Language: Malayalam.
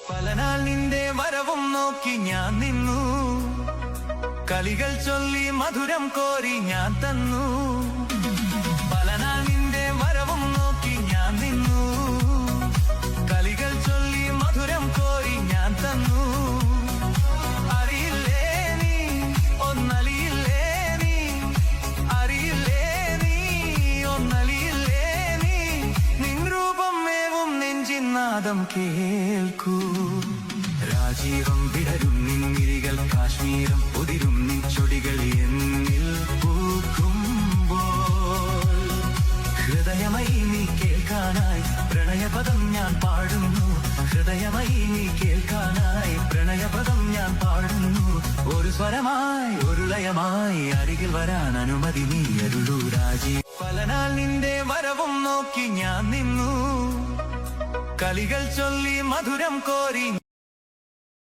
പലനാൾ നിന്റെ വരവും നോക്കി ഞാൻ നിന്നു, കളികൾ ചൊല്ലി മധുരം കോരി ഞാൻ തന്നു. പലനാൾ നിന്റെ വരവും നോക്കി ഞാൻ നിന്നു, കളികൾ ചൊല്ലി മധുരം കോരി ഞാൻ തന്നു. അറിയില്ലേ നീ ഒന്നലിയില്ലേ നീ, അറിയില്ലേ നീ ഒന്നലിയില്ലേ നീ, നിൻ രൂപം മേവും നെഞ്ചിൻ നാദം കേൾക്കൂ. രാജീവം വിടരും നിന്നിരികൾ, കാശ്മീരം ഉതിരും നിൻ ചൊടികൾ എന്നിൽ പൂക്കുമ്പോൾ, ഹൃദയമായി നീ കേൾക്കാനായി പ്രണയപദം ഞാൻ പാടുന്നു. ഹൃദയമായി നീ കേൾക്കാനായി പ്രണയപദം ഞാൻ പാടുന്നു. ഒരു സ്വരമായി ഒരു ലയമായി അരികിൽ വരാൻ അനുമതി നീ അരുളൂ രാജി. പലനാൾ നിന്റെ വരവും നോക്കി ഞാൻ നിന്നു, കളികൾ ചൊല്ലി മധുരം കോരി